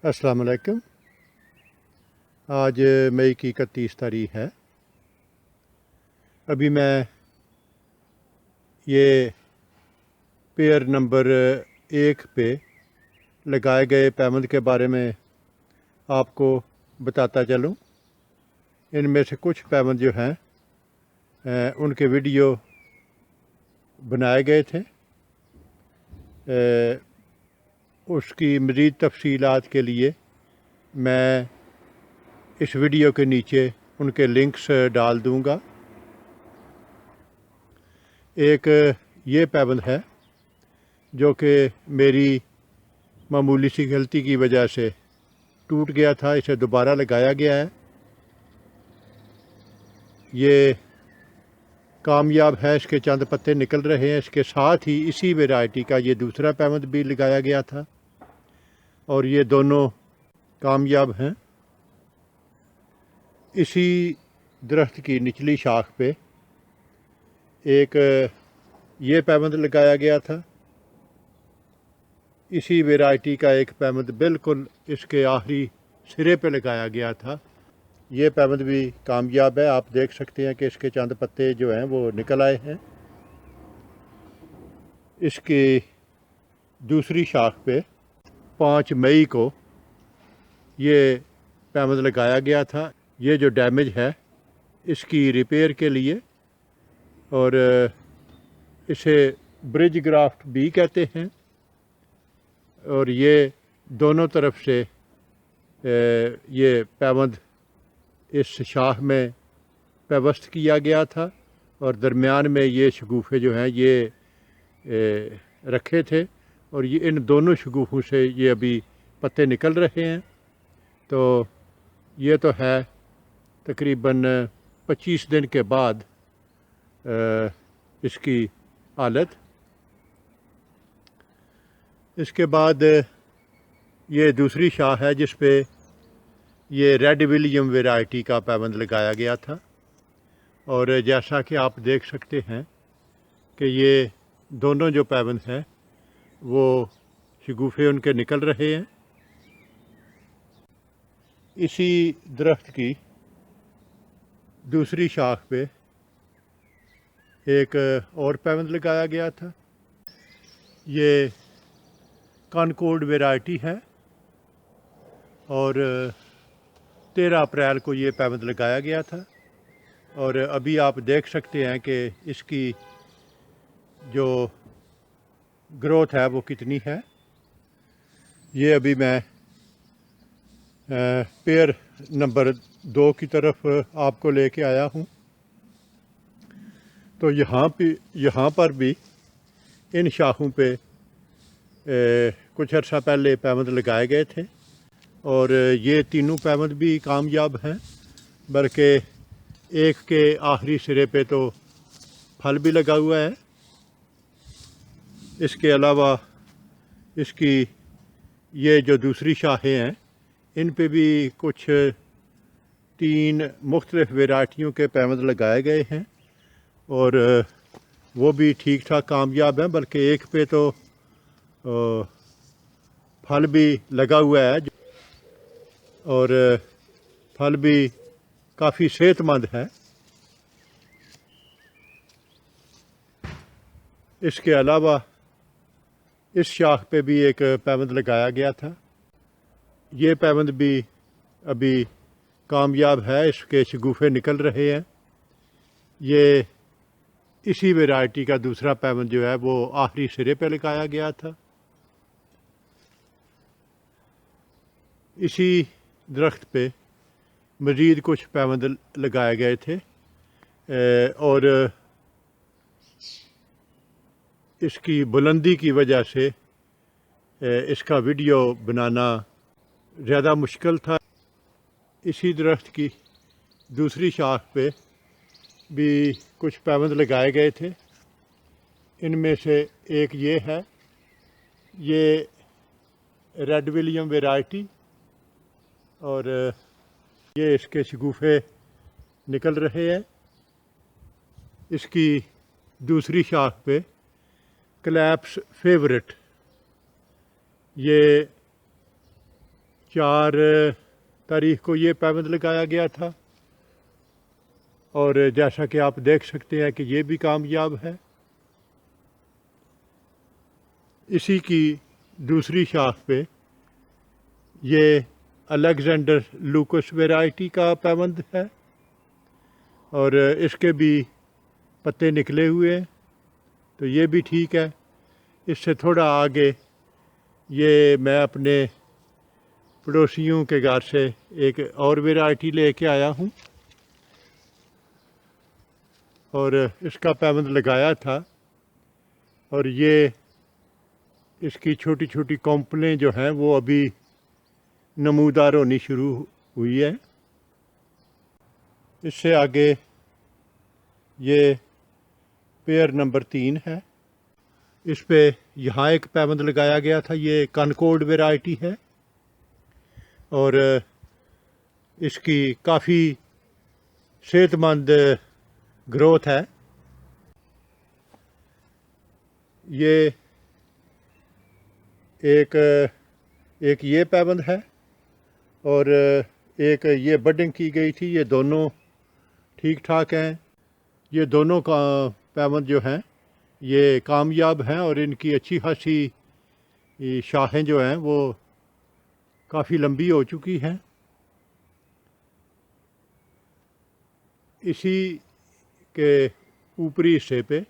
अस्सलाम वालेकुम। आज मई की 31 तारीख है। अभी मैं ये पेयर नंबर 1 पे लगाए गए पैमंद के बारे में आपको बताता चलूँ। इनमें से कुछ पैमंद जो हैं उनके वीडियो बनाए गए थे। उसकी मज़ीद तफसीलात के लिए मैं इस वीडियो के नीचे उनके लिंक्स डाल दूंगा। एक ये पैबंद है जो कि मेरी मामूली सी गलती की वजह से टूट गया था, इसे दोबारा लगाया गया है। ये कामयाब है, इसके चंद पत्ते निकल रहे हैं। इसके साथ ही इसी वैरायटी का ये दूसरा पैबंद भी लगाया गया था और ये दोनों कामयाब हैं। इसी दरख्त की निचली शाख पे एक ये पैबंद लगाया गया था। इसी वैरायटी का एक पैबंद बिल्कुल इसके आखिरी सिरे पे लगाया गया था। ये पैबंद भी कामयाब है। आप देख सकते हैं कि इसके चंद पत्ते जो हैं वो निकल आए हैं। इसकी दूसरी शाख पे 5 मई को ये पैबंद लगाया गया था। ये जो डैमेज है इसकी रिपेयर के लिए, और इसे ब्रिज ग्राफ्ट भी कहते हैं। और ये दोनों तरफ से ये पैबंद इस शाख में पैवस्त किया गया था और दरमियान में ये शगुफ़े जो हैं ये रखे थे, और ये इन दोनों शगुफ़ों से ये अभी पत्ते निकल रहे हैं। तो ये तो है तकरीबन 25 दिन के बाद इसकी हालत। इसके बाद ये दूसरी शाख है जिस पे ये रेड विलियम वैरायटी का पैबंद लगाया गया था। और जैसा कि आप देख सकते हैं कि ये दोनों जो पैबंद हैं वो शगुफ़े उनके निकल रहे हैं। इसी दरख्त की दूसरी शाख पे एक और पैबंद लगाया गया था। ये कॉनकॉर्ड वैरायटी है और 13 अप्रैल को ये पैबंद लगाया गया था। और अभी आप देख सकते हैं कि इसकी जो ग्रोथ है वो कितनी है। ये अभी मैं पेयर नंबर 2 की तरफ आपको लेके आया हूँ। तो यहाँ पर भी इन शाखों पे कुछ अर्सा पहले पैबंद लगाए गए थे और ये तीनों पैबंद भी कामयाब हैं, बल्कि एक के आखिरी सिरे पे तो फल भी लगा हुआ है। इसके अलावा इसकी ये जो दूसरी शाखें हैं इन पे भी कुछ 3 मुख्तलिफ वैरायटियों के पैबंद लगाए गए हैं और वो भी ठीक ठाक कामयाब हैं, बल्कि एक पे तो फल भी लगा हुआ है और फल भी काफ़ी सेहतमंद है। इसके अलावा इस शाख पे भी एक पैबंद लगाया गया था। ये पैबंद भी अभी कामयाब है, इसके शगुफ़े निकल रहे हैं। ये इसी वैरायटी का दूसरा पैबंद जो है वो आखिरी सिरे पे लगाया गया था। इसी दरख्त पे मज़ीद कुछ पैबंद लगाए गए थे और इसकी बुलंदी की वजह से इसका वीडियो बनाना ज़्यादा मुश्किल था। इसी दरख्त की दूसरी शाख पे भी कुछ पैबंद लगाए गए थे। इनमें से एक ये है, ये रेड विलियम वैरायटी, और ये इसके शगुफ़े निकल रहे हैं। इसकी दूसरी शाख पे क्लैप्स फेवरेट, ये 4 तारीख को ये पैबंद लगाया गया था और जैसा कि आप देख सकते हैं कि ये भी कामयाब है। इसी की दूसरी शाख पे ये अलेक्जेंडर लूकस वैरायटी का पैबंद है और इसके भी पत्ते निकले हुए हैं, तो ये भी ठीक है। इससे थोड़ा आगे ये मैं अपने पड़ोसियों के घर से एक और वैरायटी लेके आया हूँ और इसका पैबंद लगाया था और ये इसकी छोटी छोटी कॉम्पलें जो हैं वो अभी नमूदार होनी शुरू हुई है। इससे आगे ये पेयर नंबर 3 है। इस पे यहाँ एक पैबंद लगाया गया था। ये कनकॉर्ड वैरायटी है और इसकी काफ़ी सेहतमंद ग्रोथ है। ये एक ये पैबंद है और एक ये बडिंग की गई थी। ये दोनों ठीक ठाक हैं। ये दोनों का पैबंद जो हैं ये कामयाब हैं और इनकी अच्छी खासी शाखें जो हैं वो काफ़ी लंबी हो चुकी हैं। इसी के ऊपरी हिस्से पे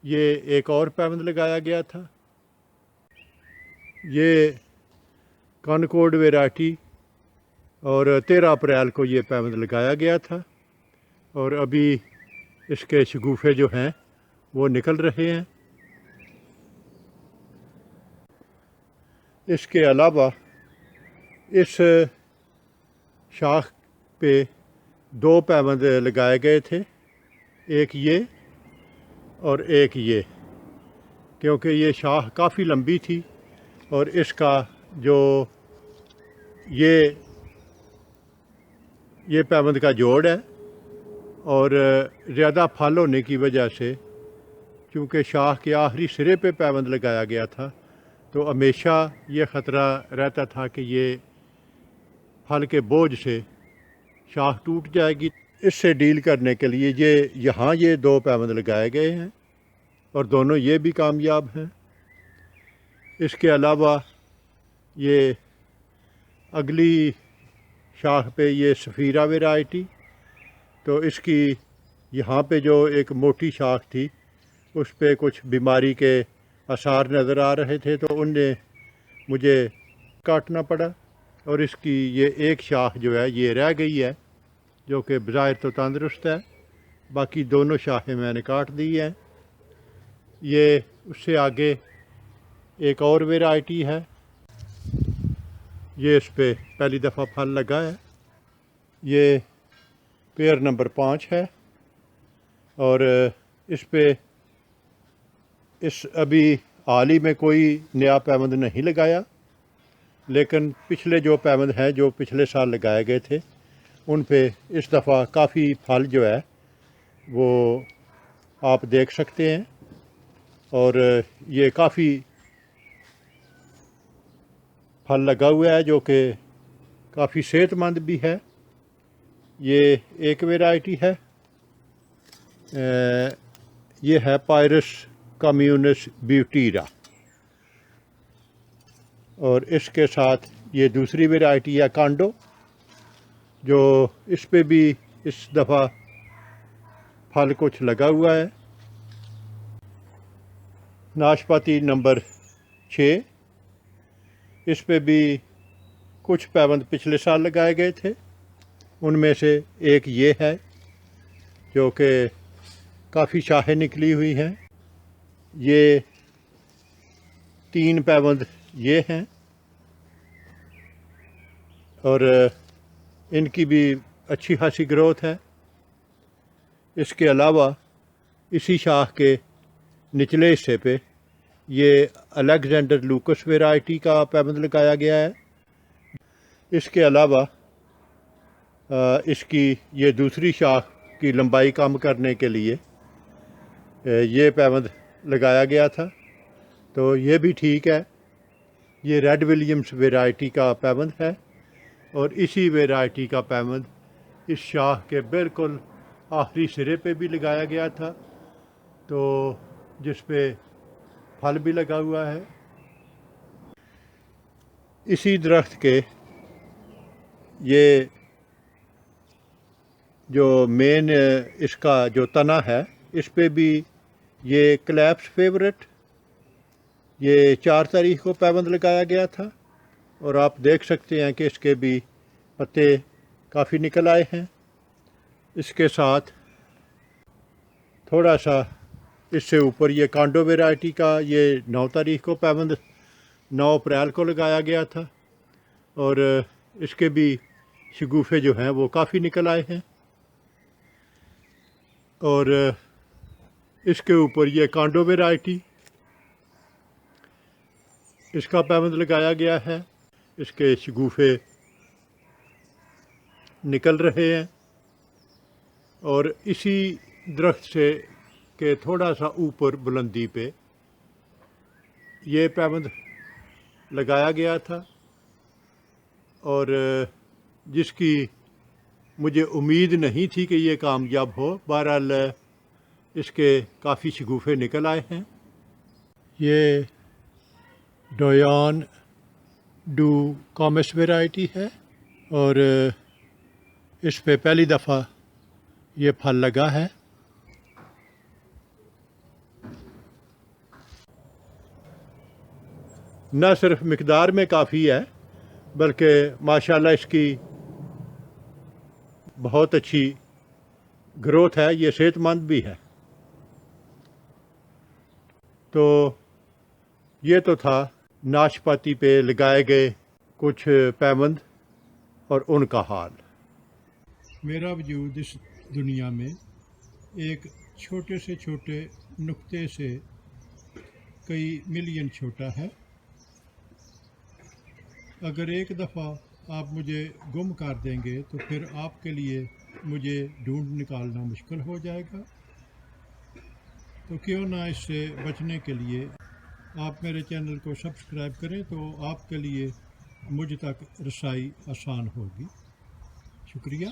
ये एक और पैबंद लगाया गया था। ये कनकॉर्ड वैरायटी और 13 अप्रैल को ये पैबंद लगाया गया था और अभी इसके शगुफ़े जो हैं वो निकल रहे हैं। इसके अलावा इस शाख पे 2 पैबंद लगाए गए थे, एक ये और एक ये, क्योंकि ये शाख काफ़ी लंबी थी और इसका जो ये पैबंद का जोड़ है और ज़्यादा फल होने की वजह से, चूँकि शाख के आखिरी सिरे पे पैबंद लगाया गया था, तो हमेशा ये ख़तरा रहता था कि ये फल के बोझ से शाख टूट जाएगी। इससे डील करने के लिए यहाँ ये 2 पैबंद लगाए गए हैं और दोनों ये भी कामयाब हैं। इसके अलावा ये अगली शाख पे ये सफ़ीरा वैरायटी, तो इसकी यहाँ पे जो एक मोटी शाख थी उस पे कुछ बीमारी के आसार नज़र आ रहे थे, तो उनने मुझे काटना पड़ा और इसकी ये एक शाख जो है ये रह गई है, जो कि बज़ाहिर तो तंदुरुस्त है। बाकी दोनों शाखें मैंने काट दी हैं। ये उससे आगे एक और वैरायटी है, ये इस पे पहली दफ़ा फल लगा है। ये पेयर नंबर 5 है और इस पे अभी हाल ही में कोई नया पैबंद नहीं लगाया, लेकिन पिछले जो पैबंद हैं जो पिछले साल लगाए गए थे उन पे इस दफ़ा काफ़ी फल जो है वो आप देख सकते हैं और ये काफ़ी फल लगा हुआ है जो कि काफ़ी सेहतमंद भी है। ये एक वैरायटी है, ये है पायरस कम्यूनस ब्यूटीरा और इसके साथ ये दूसरी वैरायटी है कांडो, जो इस पे भी इस दफ़ा फल कुछ लगा हुआ है। नाशपाती नंबर 6, इस पे भी कुछ पैबंद पिछले साल लगाए गए थे, उनमें से एक ये है जो कि काफ़ी शाखें निकली हुई हैं। ये 3 पैबंद ये हैं और इनकी भी अच्छी खासी ग्रोथ है। इसके अलावा इसी शाख के निचले हिस्से पे ये अलेक्जेंडर लूकस वैरायटी का पैबंद लगाया गया है। इसके अलावा इसकी ये दूसरी शाख की लंबाई कम करने के लिए ये पैबंद लगाया गया था, तो ये भी ठीक है। یہ ریڈ ولیمز ویرائٹی کا پیوند ہے، اور اسی ویرائٹی کا پیوند اس شاخ کے بالکل آخری سرے پہ بھی لگایا گیا تھا، تو جس پہ پھل بھی لگا ہوا ہے۔ اسی درخت کے یہ جو مین اس کا جو تنا ہے، اس پہ بھی یہ کلیپس فیورٹ، یہ 4 تاریخ کو پیوند لگایا گیا تھا، اور آپ دیکھ سکتے ہیں کہ اس کے بھی پتے کافی نکل آئے ہیں۔ اس کے ساتھ تھوڑا سا اس سے اوپر یہ کانڈو ویرائٹی کا یہ 9 تاریخ کو پیوند 9 اپریل کو لگایا گیا تھا، اور اس کے بھی شگوفے جو ہیں وہ کافی نکل آئے ہیں۔ اور اس کے اوپر یہ کانڈو ویرائٹی، اس کا پیوند لگایا گیا ہے، اس کے شگوفے نکل رہے ہیں۔ اور اسی درخت سے کہ تھوڑا سا اوپر بلندی پہ یہ پیوند لگایا گیا تھا، اور جس کی مجھے امید نہیں تھی کہ یہ کامیاب ہو، بہرحال اس کے کافی شگوفے نکل آئے ہیں۔ یہ ڈویان ڈو کامس ویرائٹی ہے، اور اس پہ پہلی دفعہ یہ پھل لگا ہے۔ نہ صرف مقدار میں کافی ہے، بلکہ ماشاءاللہ اس کی بہت اچھی گروتھ ہے، یہ صحت مند بھی ہے۔ تو یہ تو تھا ناشپاتی پہ لگائے گئے کچھ پیوند اور ان کا حال۔ میرا وجود اس دنیا میں ایک چھوٹے سے چھوٹے نقطے سے کئی ملین چھوٹا ہے۔ اگر ایک دفعہ آپ مجھے گم کر دیں گے تو پھر آپ کے لیے مجھے ڈھونڈ نکالنا مشکل ہو جائے گا، تو کیوں نہ اس سے بچنے کے لیے آپ میرے چینل کو سبسکرائب کریں، تو آپ کے لیے مجھ تک رسائی آسان ہوگی۔ شکریہ۔